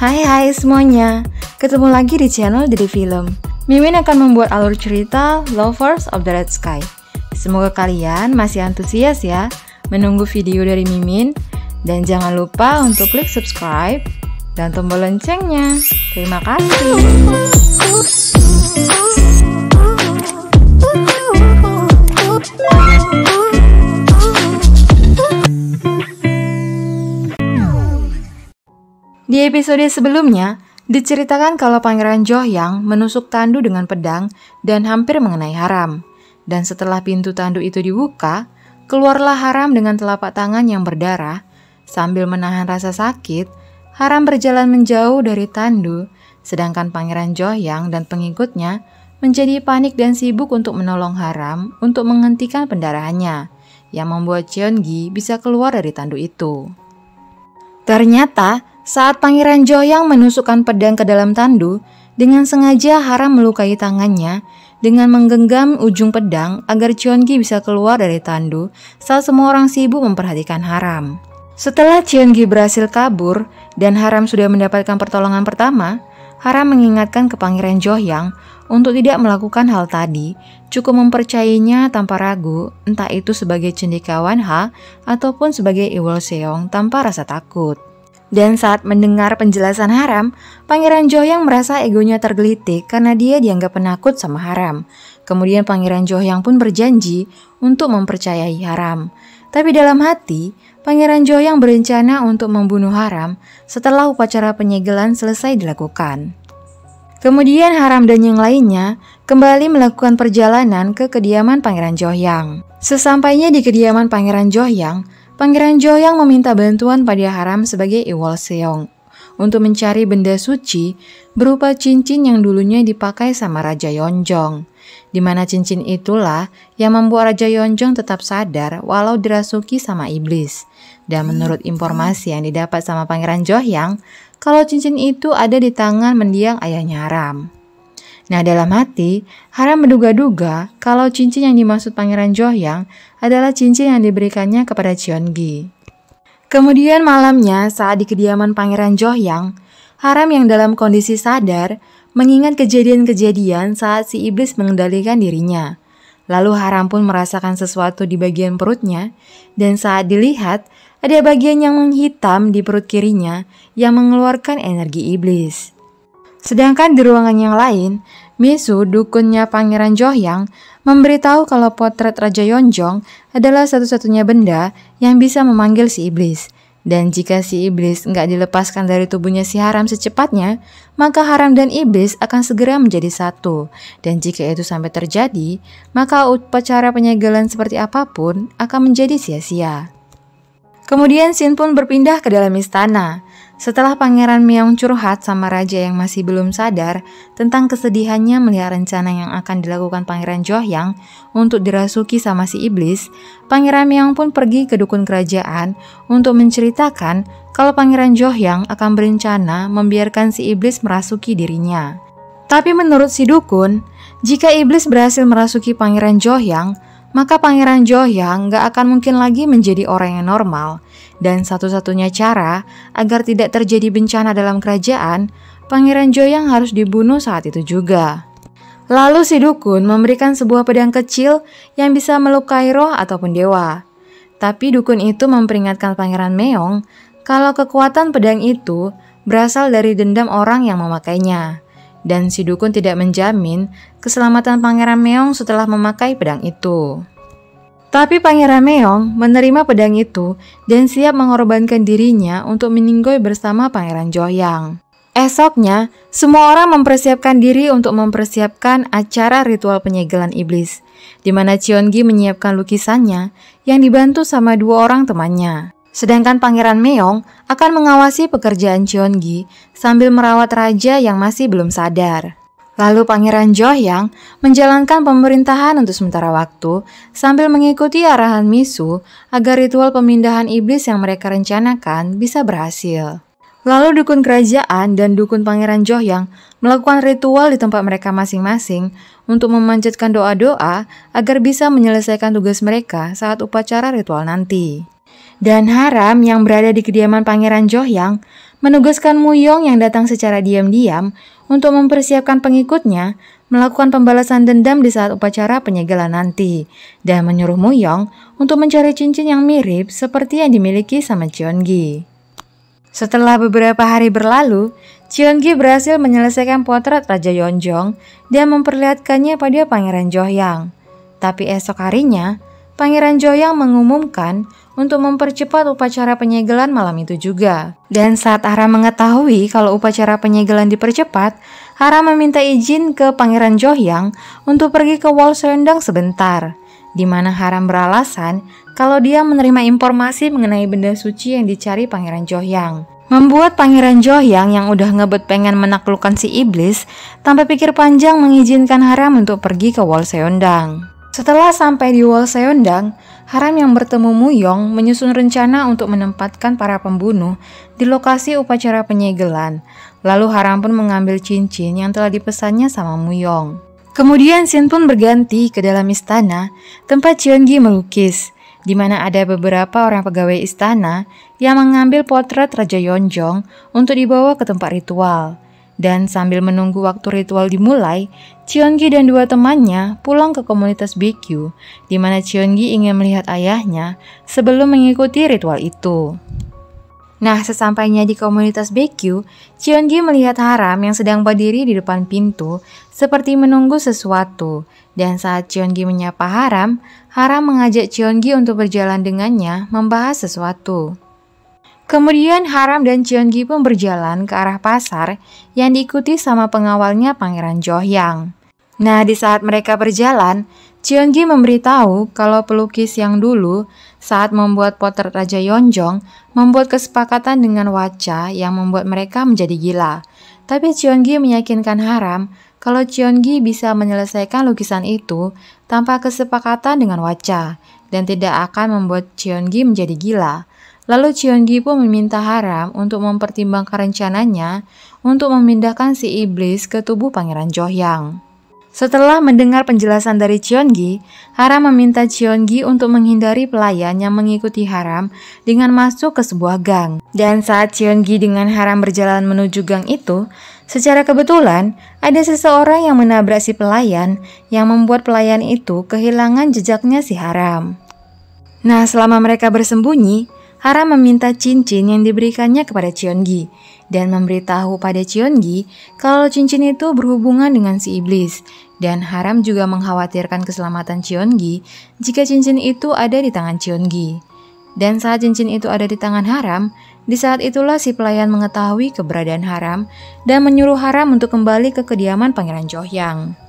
Hai semuanya, ketemu lagi di channel Jadi Film. Mimin akan membuat alur cerita Lovers of the Red Sky. Semoga kalian masih antusias ya menunggu video dari Mimin. Dan jangan lupa untuk klik subscribe dan tombol loncengnya. Terima kasih. Di episode sebelumnya, diceritakan kalau Pangeran Johyang menusuk Tandu dengan pedang dan hampir mengenai Haram. Dan setelah pintu Tandu itu dibuka, keluarlah Haram dengan telapak tangan yang berdarah. Sambil menahan rasa sakit, Haram berjalan menjauh dari Tandu, sedangkan Pangeran Johyang dan pengikutnya menjadi panik dan sibuk untuk menolong Haram untuk menghentikan pendarahannya, yang membuat Cheongi bisa keluar dari Tandu itu. Ternyata, saat Pangeran Johyang menusukkan pedang ke dalam Tandu, dengan sengaja Haram melukai tangannya dengan menggenggam ujung pedang agar Cheongi bisa keluar dari Tandu saat semua orang sibuk memperhatikan Haram. Setelah Cheongi berhasil kabur dan Haram sudah mendapatkan pertolongan pertama, Haram mengingatkan ke Pangeran Johyang untuk tidak melakukan hal tadi, cukup mempercayainya tanpa ragu, entah itu sebagai cendekiawan Ha ataupun sebagai Iwolseong tanpa rasa takut. Dan saat mendengar penjelasan Haram, Pangeran Johyang merasa egonya tergelitik karena dia dianggap penakut sama Haram. Kemudian Pangeran Johyang pun berjanji untuk mempercayai Haram. Tapi dalam hati, Pangeran Johyang berencana untuk membunuh Haram setelah upacara penyegelan selesai dilakukan. Kemudian Haram dan yang lainnya kembali melakukan perjalanan ke kediaman Pangeran Johyang. Sesampainya di kediaman Pangeran Johyang, Pangeran Johyang meminta bantuan pada Haram sebagai Iwolseong untuk mencari benda suci berupa cincin yang dulunya dipakai sama Raja Yeonjong, di mana cincin itulah yang membuat Raja Yeonjong tetap sadar walau dirasuki sama iblis. Dan menurut informasi yang didapat sama Pangeran Johyang, kalau cincin itu ada di tangan mendiang ayahnya Haram. Nah, dalam hati, Haram menduga-duga kalau cincin yang dimaksud Pangeran Johyang adalah cincin yang diberikannya kepada Cheongi. Kemudian malamnya saat di kediaman Pangeran Johyang, Haram yang dalam kondisi sadar mengingat kejadian-kejadian saat si iblis mengendalikan dirinya. Lalu Haram pun merasakan sesuatu di bagian perutnya, dan saat dilihat, ada bagian yang menghitam di perut kirinya yang mengeluarkan energi iblis. Sedangkan di ruangan yang lain, Misu, dukunnya Pangeran Johyang, memberitahu kalau potret Raja Yeonjong adalah satu-satunya benda yang bisa memanggil si iblis. Dan jika si iblis nggak dilepaskan dari tubuhnya si Haram secepatnya, maka Haram dan iblis akan segera menjadi satu. Dan jika itu sampai terjadi, maka upacara penyegelan seperti apapun akan menjadi sia-sia. Kemudian Shin pun berpindah ke dalam istana. Setelah Pangeran Meong curhat sama raja yang masih belum sadar tentang kesedihannya melihat rencana yang akan dilakukan Pangeran Johyang untuk dirasuki sama si iblis, Pangeran Meong pun pergi ke dukun kerajaan untuk menceritakan kalau Pangeran Johyang akan berencana membiarkan si iblis merasuki dirinya. Tapi menurut si dukun, jika iblis berhasil merasuki Pangeran Johyang, maka Pangeran Johyang gak akan mungkin lagi menjadi orang yang normal. Dan satu-satunya cara agar tidak terjadi bencana dalam kerajaan, Pangeran Johyang harus dibunuh saat itu juga. Lalu si dukun memberikan sebuah pedang kecil yang bisa melukai roh ataupun dewa. Tapi dukun itu memperingatkan Pangeran Meong kalau kekuatan pedang itu berasal dari dendam orang yang memakainya. Dan si dukun tidak menjamin keselamatan Pangeran Meong setelah memakai pedang itu. Tapi Pangeran Meong menerima pedang itu dan siap mengorbankan dirinya untuk meninggoy bersama Pangeran Johyang. Esoknya, semua orang mempersiapkan diri untuk mempersiapkan acara ritual penyegelan iblis, di mana Cheongi menyiapkan lukisannya yang dibantu sama dua orang temannya. Sedangkan Pangeran Meong akan mengawasi pekerjaan Cheongi sambil merawat raja yang masih belum sadar. Lalu Pangeran Johyang menjalankan pemerintahan untuk sementara waktu sambil mengikuti arahan Misu agar ritual pemindahan iblis yang mereka rencanakan bisa berhasil. Lalu dukun kerajaan dan dukun Pangeran Johyang melakukan ritual di tempat mereka masing-masing untuk memanjatkan doa-doa agar bisa menyelesaikan tugas mereka saat upacara ritual nanti. Dan Haram yang berada di kediaman Pangeran Johyang menugaskan Muyong yang datang secara diam-diam untuk mempersiapkan pengikutnya melakukan pembalasan dendam di saat upacara penyegelan nanti, dan menyuruh Muyong untuk mencari cincin yang mirip seperti yang dimiliki sama Cheongi. Setelah beberapa hari berlalu, Cheongi berhasil menyelesaikan potret Raja Yeonjong dan memperlihatkannya pada Pangeran Johyang. Tapi esok harinya, Pangeran Johyang mengumumkan untuk mempercepat upacara penyegelan malam itu juga. Dan saat Haram mengetahui kalau upacara penyegelan dipercepat, Haram meminta izin ke Pangeran Johyang untuk pergi ke Wall Seondang sebentar, di mana Haram beralasan kalau dia menerima informasi mengenai benda suci yang dicari Pangeran Johyang. Membuat Pangeran Johyang yang udah ngebet pengen menaklukkan si iblis, tanpa pikir panjang mengizinkan Haram untuk pergi ke Wall Seondang. Setelah sampai di Wall Seondang, Haram yang bertemu Muyong menyusun rencana untuk menempatkan para pembunuh di lokasi upacara penyegelan. Lalu Haram pun mengambil cincin yang telah dipesannya sama Muyong. Kemudian scene pun berganti ke dalam istana tempat Cheongi melukis, di mana ada beberapa orang pegawai istana yang mengambil potret Raja Yeonjong untuk dibawa ke tempat ritual. Dan sambil menunggu waktu ritual dimulai, Cheongi dan dua temannya pulang ke komunitas BQ, di mana Cheongi ingin melihat ayahnya sebelum mengikuti ritual itu. Nah, sesampainya di komunitas BQ, Cheongi melihat Haram yang sedang berdiri di depan pintu seperti menunggu sesuatu. Dan saat Cheongi menyapa Haram, Haram mengajak Cheongi untuk berjalan dengannya membahas sesuatu. Kemudian Haram dan Cheongi pun berjalan ke arah pasar yang diikuti sama pengawalnya Pangeran Johyang. Nah, di saat mereka berjalan, Cheongi memberitahu kalau pelukis yang dulu saat membuat potret Raja Yeonjong membuat kesepakatan dengan Wacha yang membuat mereka menjadi gila. Tapi Cheongi meyakinkan Haram kalau Cheongi bisa menyelesaikan lukisan itu tanpa kesepakatan dengan Wacha dan tidak akan membuat Cheongi menjadi gila. Lalu Cheongi pun meminta Haram untuk mempertimbangkan rencananya untuk memindahkan si iblis ke tubuh Pangeran Johyang. Setelah mendengar penjelasan dari Cheongi, Haram meminta Cheongi untuk menghindari pelayan yang mengikuti Haram dengan masuk ke sebuah gang. Dan saat Cheongi dengan Haram berjalan menuju gang itu, secara kebetulan ada seseorang yang menabrak si pelayan yang membuat pelayan itu kehilangan jejaknya si Haram. Nah, selama mereka bersembunyi, Haram meminta cincin yang diberikannya kepada Cheongi dan memberitahu pada Cheongi kalau cincin itu berhubungan dengan si iblis, dan Haram juga mengkhawatirkan keselamatan Cheongi jika cincin itu ada di tangan Cheongi. Dan saat cincin itu ada di tangan Haram, di saat itulah si pelayan mengetahui keberadaan Haram dan menyuruh Haram untuk kembali ke kediaman Pangeran Johyang.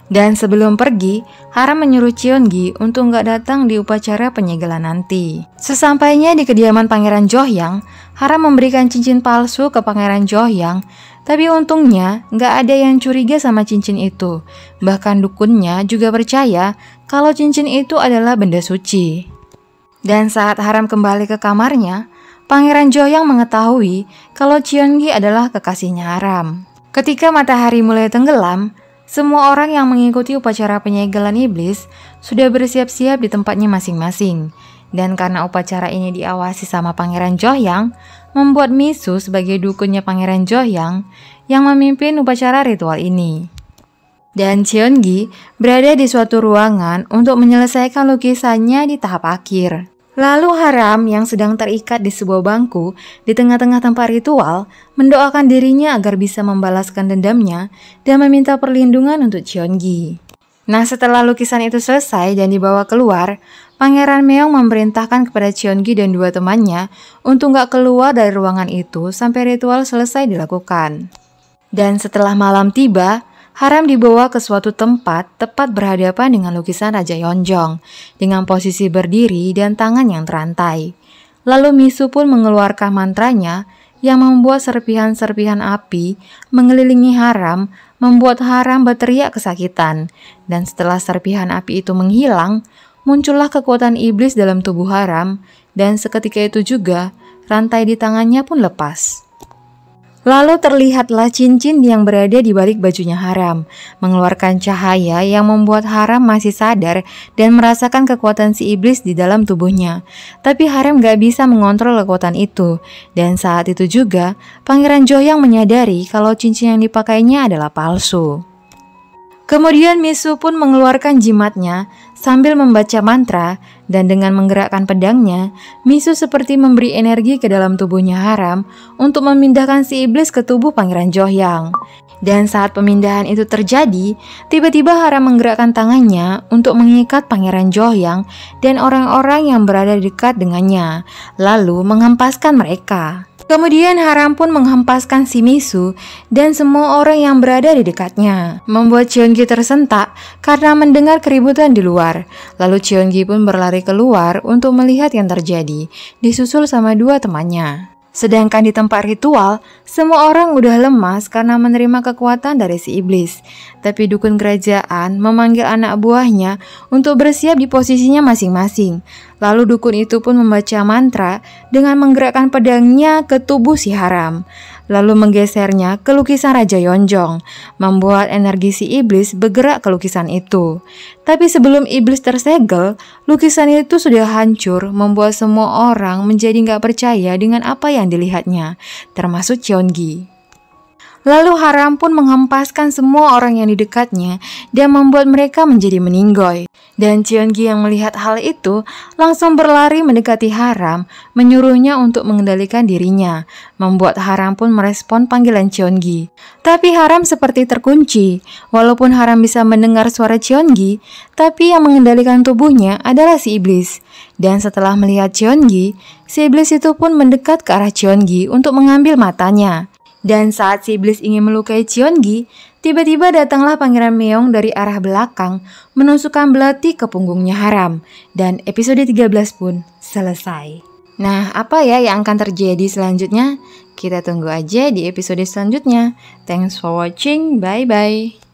Dan sebelum pergi, Haram menyuruh Cheongi untuk nggak datang di upacara penyegelan nanti. Sesampainya di kediaman Pangeran Johyang, Haram memberikan cincin palsu ke Pangeran Johyang, tapi untungnya nggak ada yang curiga sama cincin itu. Bahkan dukunnya juga percaya kalau cincin itu adalah benda suci. Dan saat Haram kembali ke kamarnya, Pangeran Johyang mengetahui kalau Cheongi adalah kekasihnya Haram. Ketika matahari mulai tenggelam, semua orang yang mengikuti upacara penyegelan iblis sudah bersiap-siap di tempatnya masing-masing. Dan karena upacara ini diawasi sama Pangeran Johyang, membuat Misu sebagai dukunnya Pangeran Johyang yang memimpin upacara ritual ini. Dan Cheongi berada di suatu ruangan untuk menyelesaikan lukisannya di tahap akhir. Lalu Haram yang sedang terikat di sebuah bangku di tengah-tengah tempat ritual mendoakan dirinya agar bisa membalaskan dendamnya dan meminta perlindungan untuk Cheongi. Nah, setelah lukisan itu selesai dan dibawa keluar, Pangeran Meong memerintahkan kepada Cheongi dan dua temannya untuk gak keluar dari ruangan itu sampai ritual selesai dilakukan. Dan setelah malam tiba, Haram dibawa ke suatu tempat tepat berhadapan dengan lukisan Raja Yeonjong dengan posisi berdiri dan tangan yang terantai. Lalu Misu pun mengeluarkan mantranya yang membuat serpihan-serpihan api mengelilingi Haram, membuat Haram berteriak kesakitan. Dan setelah serpihan api itu menghilang, muncullah kekuatan iblis dalam tubuh Haram, dan seketika itu juga rantai di tangannya pun lepas. Lalu terlihatlah cincin yang berada di balik bajunya Haram, mengeluarkan cahaya yang membuat Haram masih sadar dan merasakan kekuatan si iblis di dalam tubuhnya. Tapi Haram gak bisa mengontrol kekuatan itu, dan saat itu juga Pangeran Johyang menyadari kalau cincin yang dipakainya adalah palsu. Kemudian Misu pun mengeluarkan jimatnya sambil membaca mantra, dan dengan menggerakkan pedangnya, Misu seperti memberi energi ke dalam tubuhnya Haram untuk memindahkan si iblis ke tubuh Pangeran Johyang. Dan saat pemindahan itu terjadi, tiba-tiba Haram menggerakkan tangannya untuk mengikat Pangeran Johyang dan orang-orang yang berada di dekat dengannya, lalu menghempaskan mereka. Kemudian Haram pun menghempaskan si Misu dan semua orang yang berada di dekatnya, membuat Cheongi tersentak karena mendengar keributan di luar. Lalu Cheongi pun berlari keluar untuk melihat yang terjadi, disusul sama dua temannya. Sedangkan di tempat ritual, semua orang udah lemas karena menerima kekuatan dari si iblis. Tapi dukun kerajaan memanggil anak buahnya untuk bersiap di posisinya masing-masing. Lalu dukun itu pun membaca mantra dengan menggerakkan pedangnya ke tubuh si Haram, lalu menggesernya ke lukisan Raja Yeonjong, membuat energi si iblis bergerak ke lukisan itu. Tapi sebelum iblis tersegel, lukisan itu sudah hancur, membuat semua orang menjadi gak percaya dengan apa yang dilihatnya, termasuk Cheongi. Lalu Haram pun menghempaskan semua orang yang di dekatnya dan membuat mereka menjadi meninggoy. Dan Cheongi yang melihat hal itu langsung berlari mendekati Haram, menyuruhnya untuk mengendalikan dirinya, membuat Haram pun merespon panggilan Cheongi. Tapi Haram seperti terkunci. Walaupun Haram bisa mendengar suara Cheongi, tapi yang mengendalikan tubuhnya adalah si iblis. Dan setelah melihat Cheongi, si iblis itu pun mendekat ke arah Cheongi untuk mengambil matanya. Dan saat si iblis ingin melukai Cheongi, tiba-tiba datanglah Pangeran Meong dari arah belakang menusukkan belati ke punggungnya Haram. Dan episode 13 pun selesai. Nah, apa ya yang akan terjadi selanjutnya? Kita tunggu aja di episode selanjutnya. Thanks for watching, bye-bye.